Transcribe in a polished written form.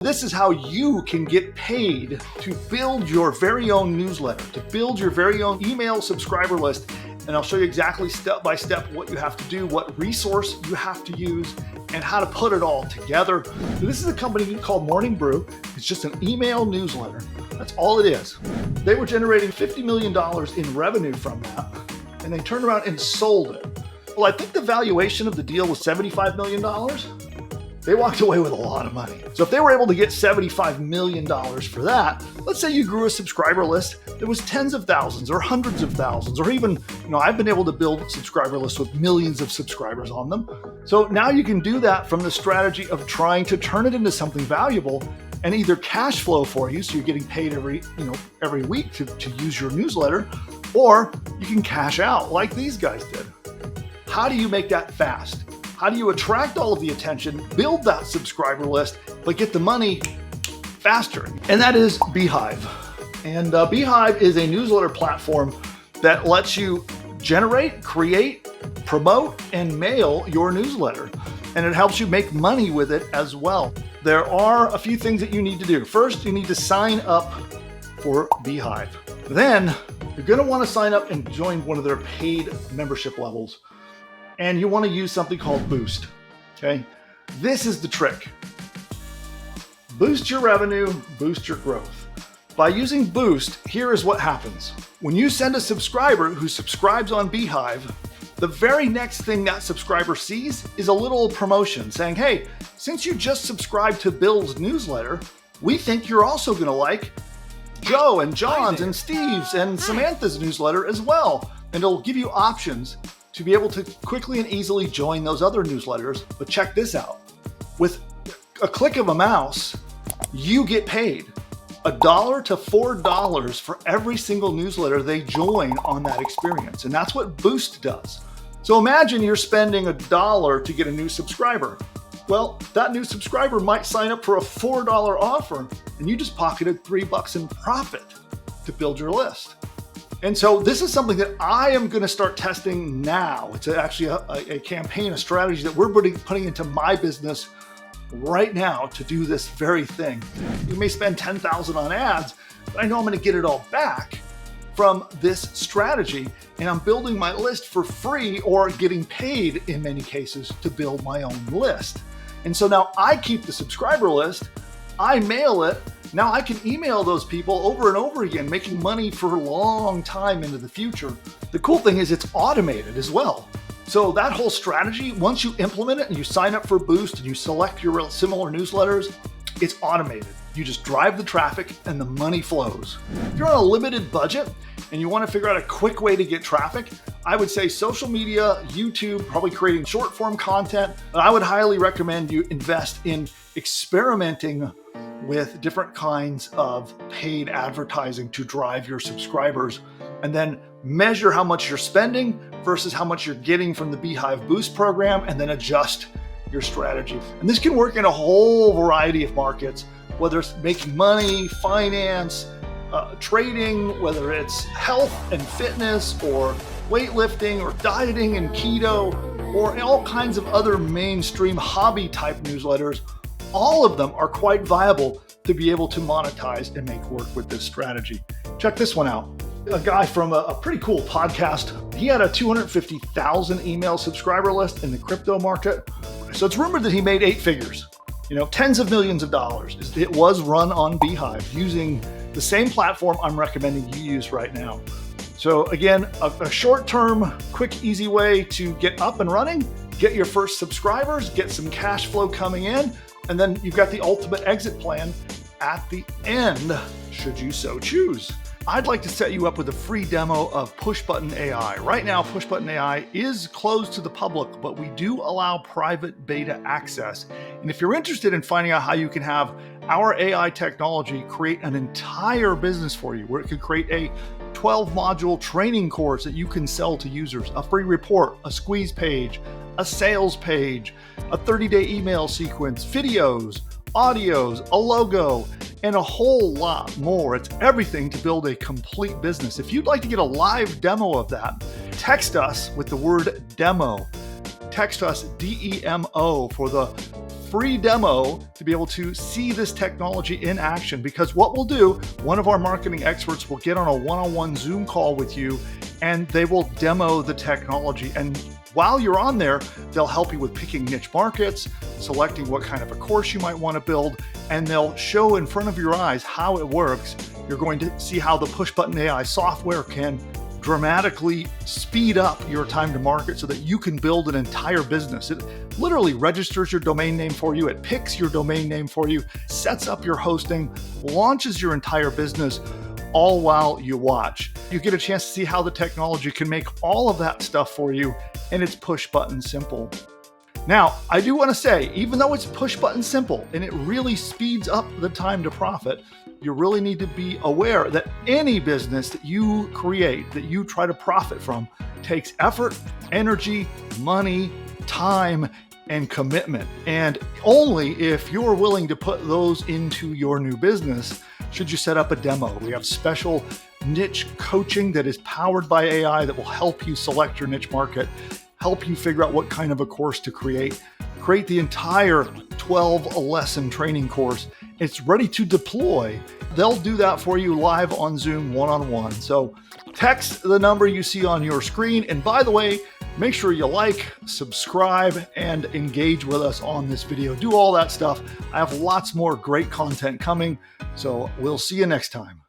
This is how you can get paid to build your very own newsletter, to build your very own email subscriber list. And I'll show you exactly step by step what you have to do, what resource you have to use, and how to put it all together. So this is a company called Morning Brew. It's just an email newsletter. That's all it is. They were generating $50 million in revenue from that, and they turned around and sold it. Well, I think the valuation of the deal was $75 million. They walked away with a lot of money. So if they were able to get $75 million for that, let's say you grew a subscriber list that was tens of thousands or hundreds of thousands, or even, I've been able to build subscriber lists with millions of subscribers on them. So now you can do that from the strategy of trying to turn it into something valuable and either cash flow for you, so you're getting paid every week to use your newsletter, or you can cash out like these guys did. How do you make that fast? How do you attract all of the attention, build that subscriber list, but get the money faster? And that is Beehive. And Beehive is a newsletter platform that lets you generate, create, promote, and mail your newsletter. And it helps you make money with it as well. There are a few things that you need to do. First, you need to sign up for Beehive. Then you're going to want to sign up and join one of their paid membership levels. And you want to use something called Boost, okay? This is the trick. Boost your revenue, boost your growth. By using Boost, here is what happens. When you send a subscriber who subscribes on Beehive, the very next thing that subscriber sees is a little promotion saying, hey, since you just subscribed to Bill's newsletter, we think you're also going to like Joe and John's and Steve's and Samantha's newsletter as well. And it'll give you options to be able to quickly and easily join those other newsletters. But check this out. With a click of a mouse, you get paid $1 to $4 for every single newsletter they join on that experience. And that's what Boost does. So imagine you're spending $1 to get a new subscriber. Well, that new subscriber might sign up for a $4 offer, and you just pocketed $3 in profit to build your list. And so this is something that I am going to start testing now. It's actually a campaign, a strategy that we're putting into my business right now to do this very thing. You may spend $10,000 on ads, but I know I'm going to get it all back from this strategy. And I'm building my list for free, or getting paid in many cases to build my own list. And so now I keep the subscriber list, I mail it. Now I can email those people over and over again, making money for a long time into the future. The cool thing is it's automated as well. So that whole strategy, once you implement it and you sign up for Boost and you select your similar newsletters, it's automated. You just drive the traffic and the money flows. If you're on a limited budget and you want to figure out a quick way to get traffic, I would say social media, YouTube, probably creating short form content. But I would highly recommend you invest in experimenting with different kinds of paid advertising to drive your subscribers, and then measure how much you're spending versus how much you're getting from the Beehive Boost program, and then adjust your strategy. And this can work in a whole variety of markets, whether it's making money, finance, trading, whether it's health and fitness, or weightlifting, or dieting and keto, or all kinds of other mainstream hobby type newsletters. All of them are quite viable to be able to monetize and make work with this strategy. Check this one out. A guy from a pretty cool podcast, he had a 250,000 email subscriber list in the crypto market. So it's rumored that he made 8 figures, tens of millions of dollars. It was run on Beehive using the same platform I'm recommending you use right now. So again, a short-term, quick, easy way to get up and running, get your first subscribers, get some cash flow coming in, and then you've got the ultimate exit plan at the end, should you so choose. I'd like to set you up with a free demo of Pushbutton AI. Right now, Pushbutton AI is closed to the public, but we do allow private beta access. And if you're interested in finding out how you can have our AI technology create an entire business for you, where it could create a 12-module training course that you can sell to users, a free report, a squeeze page, a sales page, a 30-day email sequence, videos, audios, a logo, and a whole lot more. It's everything to build a complete business. If you'd like to get a live demo of that, text us with the word demo. Text us DEMO for the free demo to be able to see this technology in action, because what we'll do, one of our marketing experts will get on a one-on-one Zoom call with you and they will demo the technology. And while you're on there, they'll help you with picking niche markets, selecting what kind of a course you might want to build, and they'll show in front of your eyes how it works. You're going to see how the push button AI software can dramatically speed up your time to market so that you can build an entire business. It literally registers your domain name for you. It picks your domain name for you, sets up your hosting, launches your entire business, all while you watch. You get a chance to see how the technology can make all of that stuff for you, and it's push button simple. Now, I do want to say, even though it's push button simple and it really speeds up the time to profit, you really need to be aware that any business that you create, that you try to profit from, takes effort, energy, money, time, and commitment. And only if you're willing to put those into your new business should you set up a demo. We have special niche coaching that is powered by AI that will help you select your niche market, help you figure out what kind of a course to create the entire 12-lesson training course. It's ready to deploy. They'll do that for you live on Zoom one-on-one. So text the number you see on your screen. And by the way, make sure you like, subscribe, and engage with us on this video. Do all that stuff. I have lots more great content coming. So we'll see you next time.